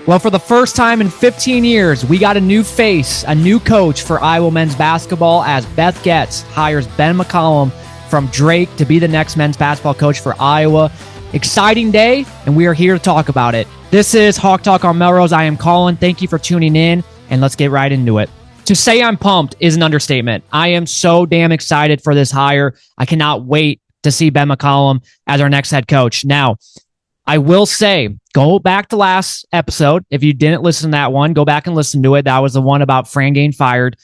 Well, for the first time in 15 years, we got a new face, a new coach for Iowa men's basketball as Beth Getz hires Ben McCollum from Drake to be the next men's basketball coach for Iowa. Exciting day, and we are here to talk about it. This is Hawk Talk on Melrose. I am Collin. Thank you for tuning in, and let's get right into it. To say I'm pumped is an understatement. I am so damn excited for this hire. I cannot wait to see Ben McCollum as our next head coach. Now, I will say, go back to last episode. If you didn't listen to that one, go back and listen to it. That was the one about Fran getting fired.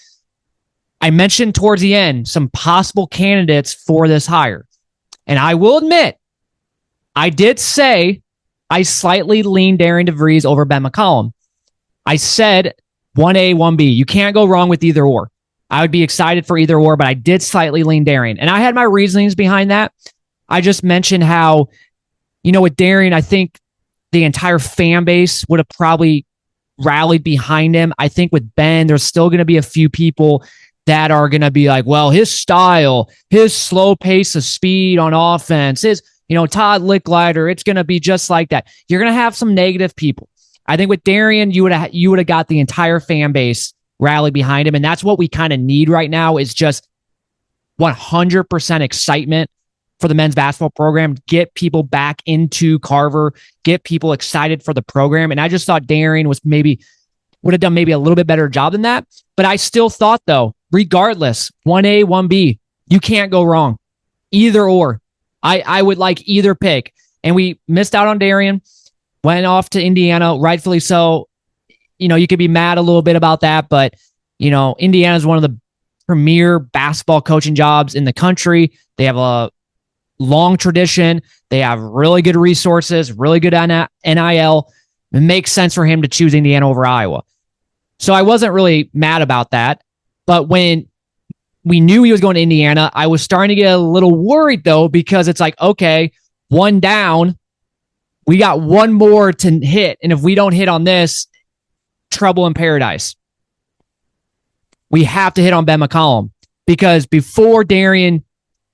I mentioned towards the end some possible candidates for this hire. And I will admit, I did say I slightly leaned Darian DeVries over Ben McCollum. I said 1A, 1B. You can't go wrong with either or. I would be excited for either or, but I did slightly lean Darian. And I had my reasonings behind that. I just mentioned how, with Darian, I think the entire fan base would have probably rallied behind him. I think with Ben, there's still going to be a few people that are going to be like, well, his style, his slow pace of speed on offense, his, Todd Licklider, it's going to be just like that. You're going to have some negative people. I think with Darian, you would have got the entire fan base rally behind him. And that's what we kind of need right now is just 100% excitement for the men's basketball program, get people back into Carver, get people excited for the program. And I just thought Darian would have done maybe a little bit better job than that. But I still thought, though, regardless, 1A, 1B, you can't go wrong. Either or. I would like either pick. And we missed out on Darian, went off to Indiana, rightfully so. You could be mad a little bit about that, but, Indiana is one of the premier basketball coaching jobs in the country. They have a long tradition. They have really good resources, really good NIL. It makes sense for him to choose Indiana over Iowa. So I wasn't really mad about that. But when we knew he was going to Indiana, I was starting to get a little worried, though, because it's like, okay, one down, we got one more to hit. And if we don't hit on this, trouble in paradise. We have to hit on Ben McCollum because before Darian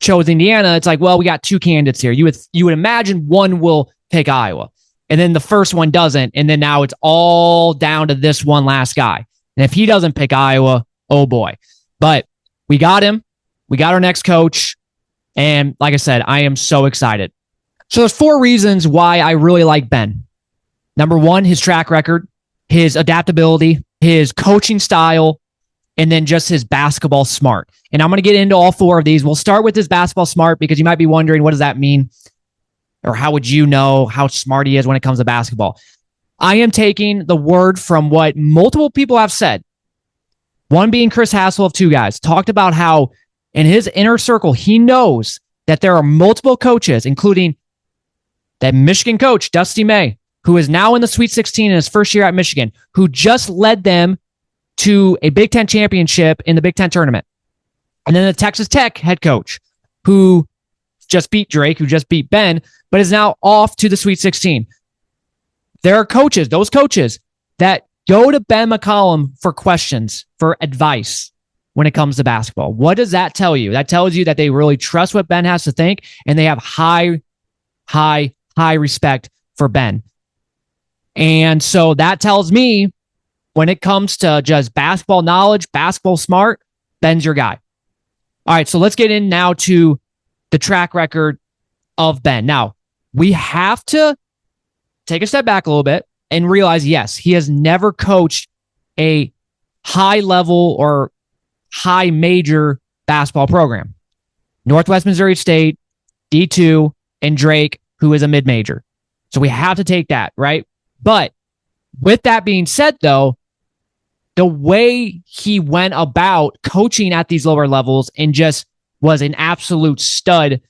chose Indiana, it's like, well, we got two candidates here. You would imagine one will pick Iowa, and then the first one doesn't, and then now it's all down to this one last guy. And if he doesn't pick Iowa, oh boy. But we got him. We got our next coach, and like I said, I am so excited. So there's 4 reasons why I really like Ben. Number 1, his track record, his adaptability, his coaching style, and then just his basketball smart. And I'm going to get into all 4 of these. We'll start with his basketball smart because you might be wondering, what does that mean? Or how would you know how smart he is when it comes to basketball? I am taking the word from what multiple people have said. One being Chris Hassel of 2 Guys, talked about how in his inner circle, he knows that there are multiple coaches, including that Michigan coach, Dusty May, who is now in the Sweet 16 in his first year at Michigan, who just led them to a Big Ten championship in the Big Ten tournament. And then the Texas Tech head coach, who just beat Drake, who just beat Ben, but is now off to the Sweet 16. There are coaches, those coaches, that go to Ben McCollum for questions, for advice when it comes to basketball. What does that tell you? That tells you that they really trust what Ben has to think, and they have high respect for Ben. And so that tells me when it comes to just basketball knowledge, basketball smart, Ben's your guy. All right, so let's get in now to the track record of Ben. Now, we have to take a step back a little bit and realize, yes, he has never coached a high-level or high-major basketball program. Northwest Missouri State, D2, and Drake, who is a mid-major. So we have to take that, right? But with that being said, though, the way he went about coaching at these lower levels and just was an absolute stud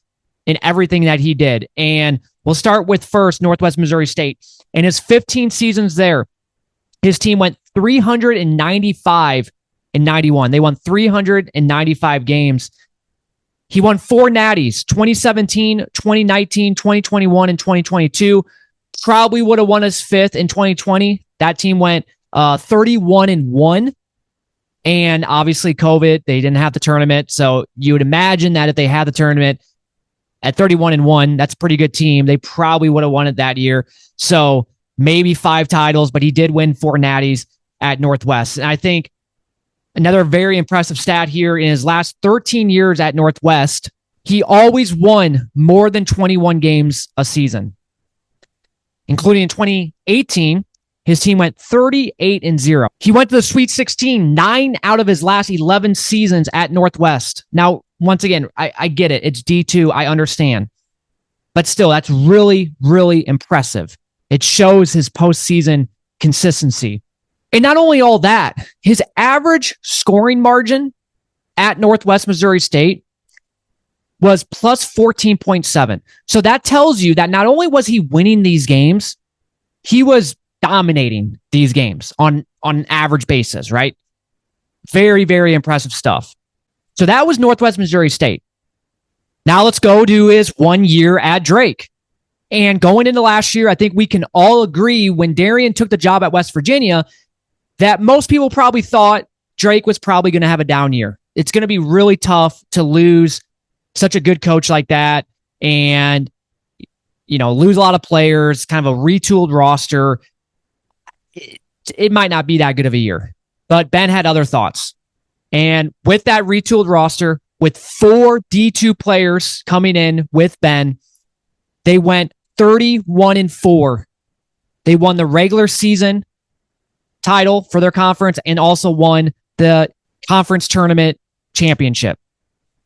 in everything that he did. And we'll start with first Northwest Missouri State. In his 15 seasons there, his team went 395 and 91. They won 395 games. He won 4 natties, 2017, 2019, 2021, and 2022. Probably would have won his 5th in 2020. That team went 31-1. And obviously COVID, they didn't have the tournament. So you would imagine that if they had the tournament at 31-1, that's a pretty good team. They probably would have won it that year. So maybe 5 titles, but he did win 4 natties at Northwest. And I think another very impressive stat here in his last 13 years at Northwest, he always won more than 21 games a season, including in 2018. His team went 38-0. He went to the Sweet 16 9 out of his last 11 seasons at Northwest. Now, once again, I get it. It's D2. I understand. But still, that's really, really impressive. It shows his postseason consistency. And not only all that, his average scoring margin at Northwest Missouri State was plus 14.7. So that tells you that not only was he winning these games, he was dominating these games on an average basis, right? Very, very impressive stuff. So that was Northwest Missouri State. Now let's go to his 1 year at Drake. And going into last year, I think we can all agree when Darian took the job at West Virginia that most people probably thought Drake was probably going to have a down year. It's going to be really tough to lose such a good coach like that and, lose a lot of players, kind of a retooled roster. It might not be that good of a year, but Ben had other thoughts. And with that retooled roster, with 4 D2 players coming in with Ben, they went 31-4. They won the regular season title for their conference and also won the conference tournament championship.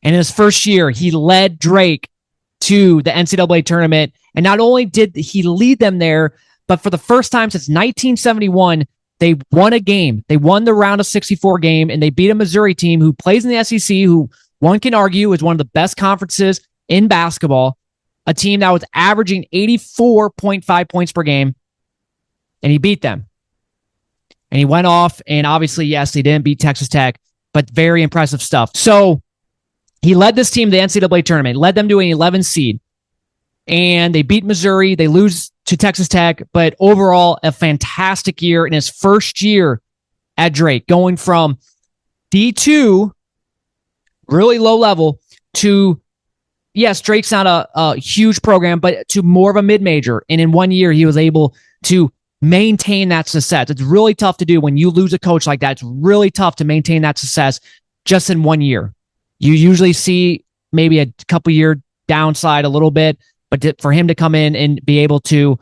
And in his first year, he led Drake to the NCAA tournament. And not only did he lead them there, but for the first time since 1971, they won a game. They won the round of 64 game, and they beat a Missouri team who plays in the SEC, who one can argue is one of the best conferences in basketball, a team that was averaging 84.5 points per game, and he beat them. And he went off, and obviously, yes, they didn't beat Texas Tech, but very impressive stuff. So he led this team to the NCAA tournament, led them to an 11 seed, and they beat Missouri. They lose to Texas Tech, but overall, a fantastic year in his first year at Drake, going from D2, really low level, to, yes, Drake's not a huge program, but to more of a mid-major. And in 1 year, he was able to maintain that success. It's really tough to do when you lose a coach like that. It's really tough to maintain that success just in 1 year. You usually see maybe a couple year downside a little bit, but for him to come in and be able to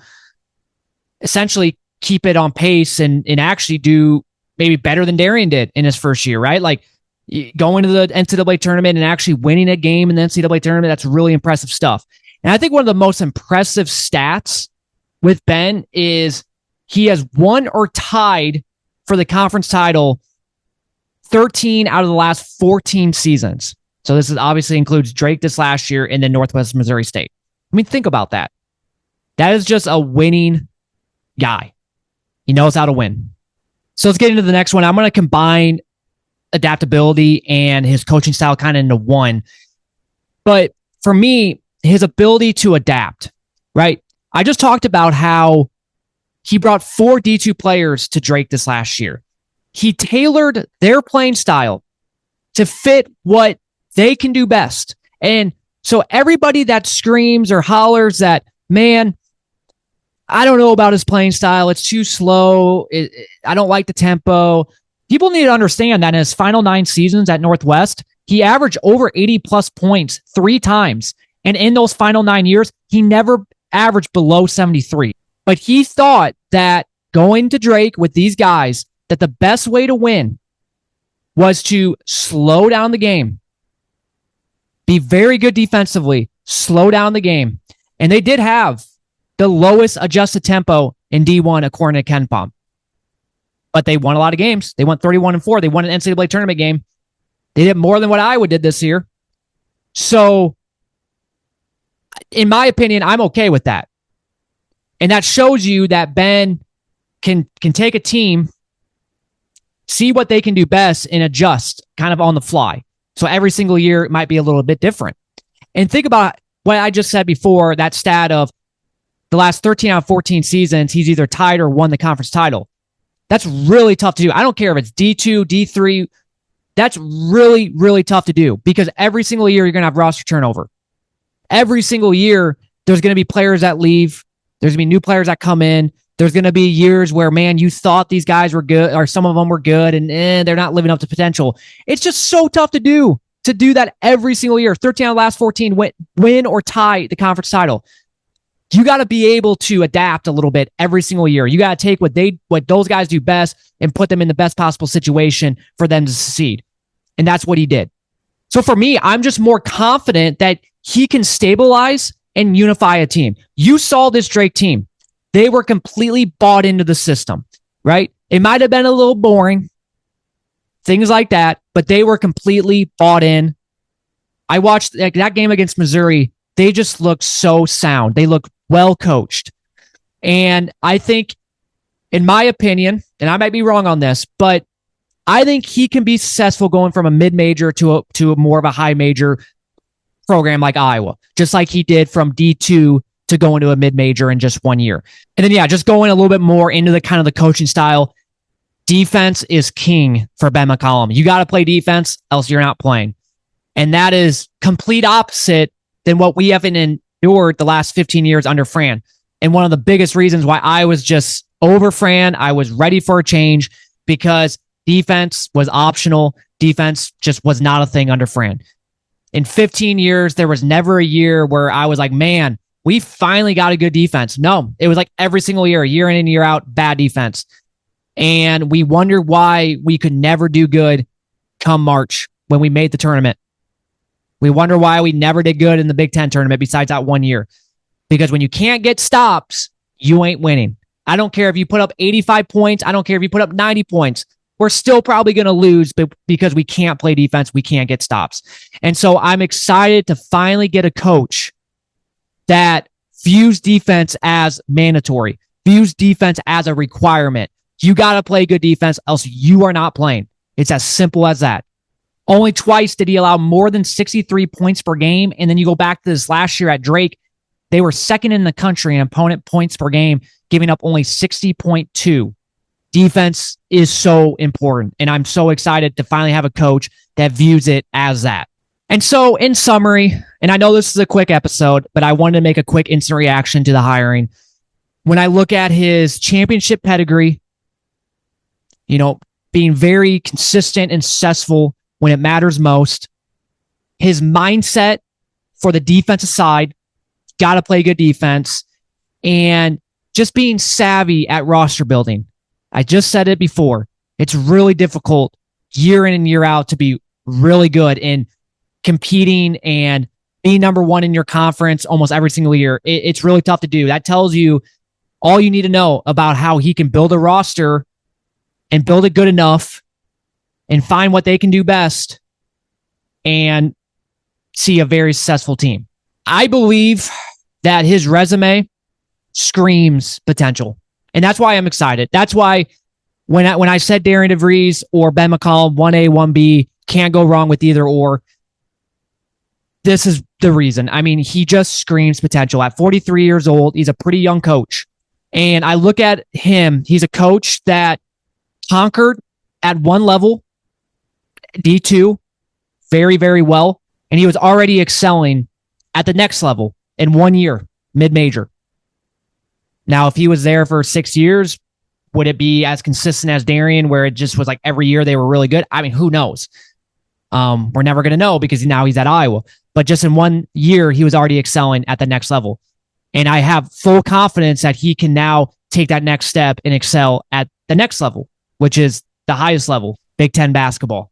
essentially keep it on pace and actually do maybe better than Darian did in his first year, right? Like going to the NCAA tournament and actually winning a game in the NCAA tournament, that's really impressive stuff. And I think one of the most impressive stats with Ben is he has won or tied for the conference title 13 out of the last 14 seasons. So this is obviously includes Drake this last year and then Northwest Missouri State. I mean, think about that. That is just a winning guy. He knows how to win. So let's get into the next one. I'm going to combine adaptability and his coaching style kind of into one. But for me, his ability to adapt, right? I just talked about how he brought 4 D2 players to Drake this last year. He tailored their playing style to fit what they can do best. And so everybody that screams or hollers that, man, I don't know about his playing style, it's too slow, I don't like the tempo. People need to understand that in his final 9 seasons at Northwest, he averaged over 80 plus points 3 times. And in those final 9 years, he never averaged below 73. But he thought that going to Drake with these guys, that the best way to win was to slow down the game, be very good defensively, slow down the game. And they did have the lowest adjusted tempo in D1 according to KenPom. But they won a lot of games. They went 31-4. They won an NCAA tournament game. They did more than what Iowa did this year. So, in my opinion, I'm okay with that. And that shows you that Ben can take a team, see what they can do best, and adjust kind of on the fly. So every single year, it might be a little bit different. And think about what I just said before, that stat of the last 13 out of 14 seasons, he's either tied or won the conference title. That's really tough to do. I don't care if it's D2, D3. That's really, really tough to do because every single year you're going to have roster turnover. Every single year, there's going to be players that leave. There's going to be new players that come in. There's going to be years where, man, you thought these guys were good, or some of them were good, and they're not living up to potential. It's just so tough to do that every single year. 13 out of the last 14 win or tie the conference title. You got to be able to adapt a little bit every single year. You got to take what those guys do best and put them in the best possible situation for them to succeed. And that's what he did. So for me, I'm just more confident that he can stabilize and unify a team. You saw this Drake team. They were completely bought into the system, right? It might have been a little boring, things like that, but they were completely bought in. I watched that game against Missouri. They just looked so sound. They look well coached. And I think, in my opinion, and I might be wrong on this, but I think he can be successful going from a mid-major to a more of a high-major program like Iowa, just like he did from D2 to go into a mid-major in just 1 year. And then, just going a little bit more into the kind of the coaching style. Defense is king for Ben McCollum. You got to play defense, else you're not playing. And that is complete opposite than what we have endured the last 15 years under Fran. And one of the biggest reasons why I was just over Fran, I was ready for a change, because defense was optional. Defense just was not a thing under Fran. In 15 years, there was never a year where I was like, man, we finally got a good defense. No, it was like every single year in and year out, bad defense. And we wonder why we could never do good come March when we made the tournament. We wonder why we never did good in the Big Ten tournament besides that 1 year. Because when you can't get stops, you ain't winning. I don't care if you put up 85 points. I don't care if you put up 90 points. We're still probably going to lose because we can't play defense. We can't get stops. And so I'm excited to finally get a coach that views defense as mandatory, views defense as a requirement. You got to play good defense, else you are not playing. It's as simple as that. Only twice did he allow more than 63 points per game. And then you go back to this last year at Drake, they were second in the country in opponent points per game, giving up only 60.2. Defense is so important. And I'm so excited to finally have a coach that views it as that. And so in summary, and I know this is a quick episode, but I wanted to make a quick instant reaction to the hiring. When I look at his championship pedigree, being very consistent and successful when it matters most, his mindset for the defensive side, got to play good defense, and just being savvy at roster building. I just said it before. It's really difficult year in and year out to be really good in competing and being number one in your conference almost every single year. It's really tough to do. That tells you all you need to know about how he can build a roster and build it good enough and find what they can do best and see a very successful team. I believe that his resume screams potential. And that's why I'm excited. That's why when I said Darian DeVries or Ben McCollum, 1A, 1B, can't go wrong with either or, this is the reason. I mean, he just screams potential. At 43 years old, he's a pretty young coach. And I look at him, he's a coach that conquered at one level, D2, very, very well. And he was already excelling at the next level in 1 year, mid-major. Now, if he was there for 6 years, would it be as consistent as Darian, where it just was like every year they were really good? I mean, who knows? We're never going to know because now he's at Iowa. But just in 1 year, he was already excelling at the next level. And I have full confidence that he can now take that next step and excel at the next level, which is the highest level, Big Ten basketball.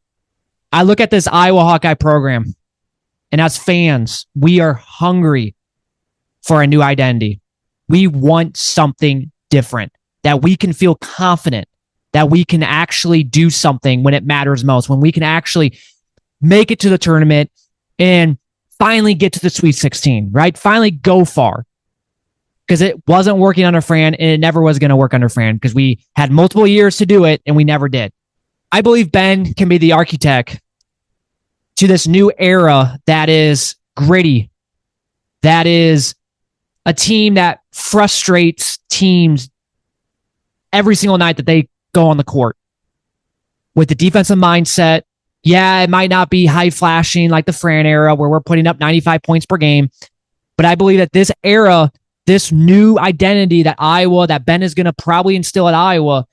I look at this Iowa Hawkeye program, and as fans, we are hungry for a new identity. We want something different, that we can feel confident, that we can actually do something when it matters most, when we can actually make it to the tournament and finally get to the Sweet 16, right? Finally go far. Because it wasn't working under Fran, and it never was going to work under Fran because we had multiple years to do it, and we never did. I believe Ben can be the architect to this new era that is gritty, that is a team that frustrates teams every single night that they go on the court. With the defensive mindset, yeah, it might not be high flashing like the Fran era where we're putting up 95 points per game, but I believe that this era, this new identity that Ben is going to probably instill at Iowa,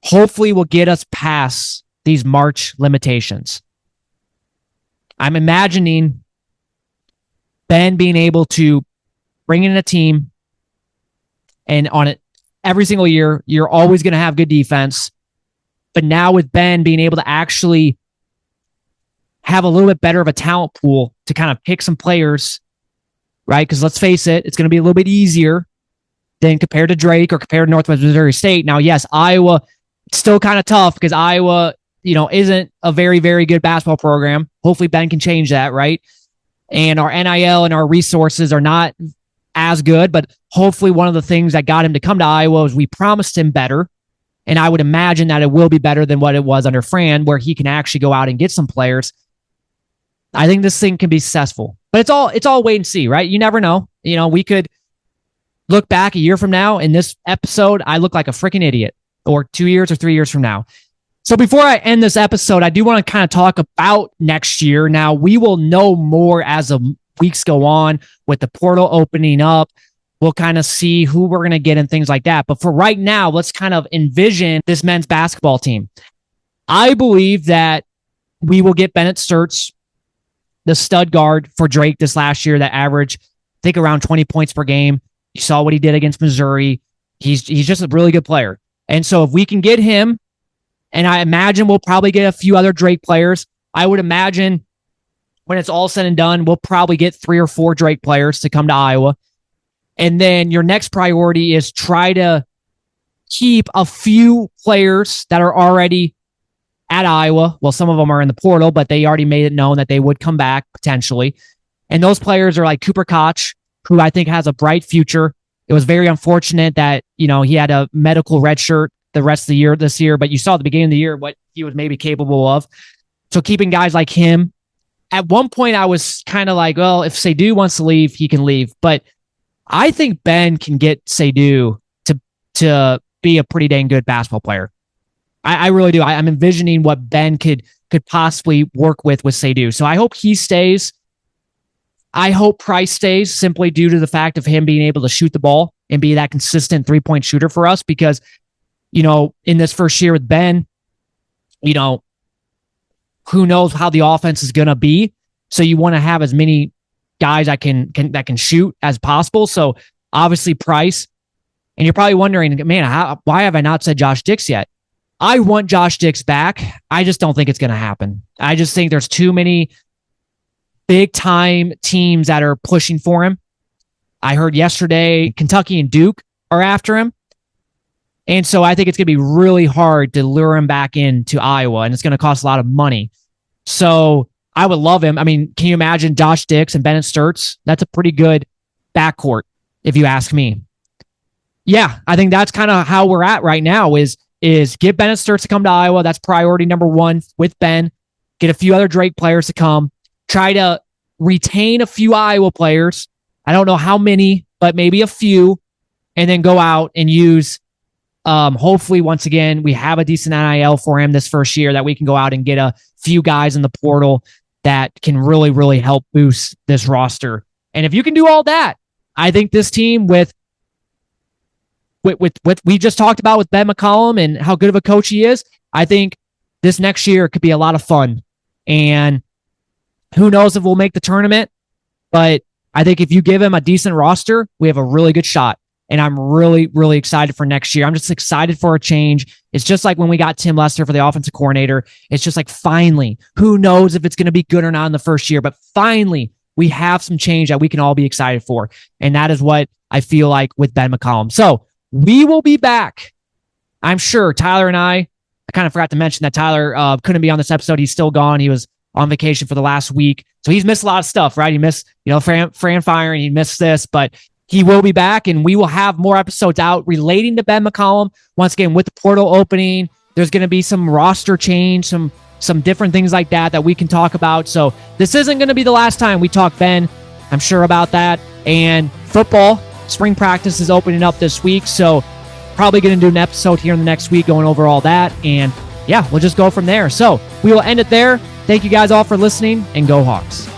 hopefully will get us past these March limitations. I'm imagining Ben being able to bring in a team, and on it every single year, you're always going to have good defense. But now with Ben being able to actually have a little bit better of a talent pool to kind of pick some players, right? Because let's face it, it's going to be a little bit easier than compared to Drake or compared to Northwest Missouri State. Now, yes, Iowa, it's still kind of tough because Iowa, isn't a very, very good basketball program. Hopefully Ben can change that, right? And our NIL and our resources are not as good, but hopefully one of the things that got him to come to Iowa was we promised him better. And I would imagine that it will be better than what it was under Fran, where he can actually go out and get some players. I think this thing can be successful, but it's all wait and see, right? You never know. We could look back a year from now in this episode, I look like a freaking idiot, or 2 years or 3 years from now. So before I end this episode, I do want to kind of talk about next year. Now, we will know more as the weeks go on with the portal opening up. We'll kind of see who we're going to get and things like that. But for right now, let's kind of envision this men's basketball team. I believe that we will get Bennett Sturts, the stud guard for Drake this last year that averaged, I think, around 20 points per game. You saw what he did against Missouri. He's just a really good player. And so if we can get him, and I imagine we'll probably get a few other Drake players. I would imagine when it's all said and done, we'll probably get 3 or 4 Drake players to come to Iowa. And then your next priority is try to keep a few players that are already at Iowa. Well, some of them are in the portal, but they already made it known that they would come back potentially. And those players are like Cooper Koch, who I think has a bright future. It was very unfortunate that, he had a medical red shirt the rest of the year this year, but you saw at the beginning of the year what he was maybe capable of. So keeping guys like him. At one point, I was kind of like, well, if Seydou wants to leave, he can leave. But I think Ben can get Seydou to be a pretty dang good basketball player. I really do. I'm envisioning what Ben could possibly work with Seydou. So I hope he stays. I hope Price stays simply due to the fact of him being able to shoot the ball and be that consistent 3-point shooter for us. Because, in this first year with Ben, who knows how the offense is going to be. So you want to have as many guys that can shoot as possible. So obviously Price, and you're probably wondering, man, why have I not said Josh Dix yet? I want Josh Dix back. I just don't think it's going to happen. I just think there's too many big time teams that are pushing for him. I heard yesterday Kentucky and Duke are after him. And so I think it's going to be really hard to lure him back into Iowa, and it's going to cost a lot of money. So I would love him. I mean, can you imagine Josh Dix and Bennett Sturts? That's a pretty good backcourt, if you ask me. Yeah, I think that's kind of how we're at right now is get Bennett Sturts to come to Iowa. That's priority number 1 with Ben. Get a few other Drake players to come. Try to retain a few Iowa players. I don't know how many, but maybe a few. And then go out and use, hopefully, once again, we have a decent NIL for him this first year that we can go out and get a few guys in the portal that can really, really help boost this roster. And if you can do all that, I think this team with what we just talked about with Ben McCollum and how good of a coach he is, I think this next year could be a lot of fun. And who knows if we'll make the tournament, but I think if you give him a decent roster, we have a really good shot. And I'm really, really excited for next year. I'm just excited for a change. It's just like when we got Tim Lester for the offensive coordinator. It's just like, finally, who knows if it's going to be good or not in the first year, but finally, we have some change that we can all be excited for. And that is what I feel like with Ben McCollum. So we will be back. I'm sure Tyler and I kind of forgot to mention that Tyler couldn't be on this episode. He's still gone. He was on vacation for the last week. So he's missed a lot of stuff, right? He missed, Fran firing. He missed this, but he will be back, and we will have more episodes out relating to Ben McCollum. Once again, with the portal opening, there's going to be some roster change, some different things like that we can talk about. So this isn't going to be the last time we talk Ben. I'm sure about that. And football, spring practice is opening up this week, so probably going to do an episode here in the next week going over all that. And yeah, we'll just go from there. So we will end it there. Thank you guys all for listening, and go Hawks.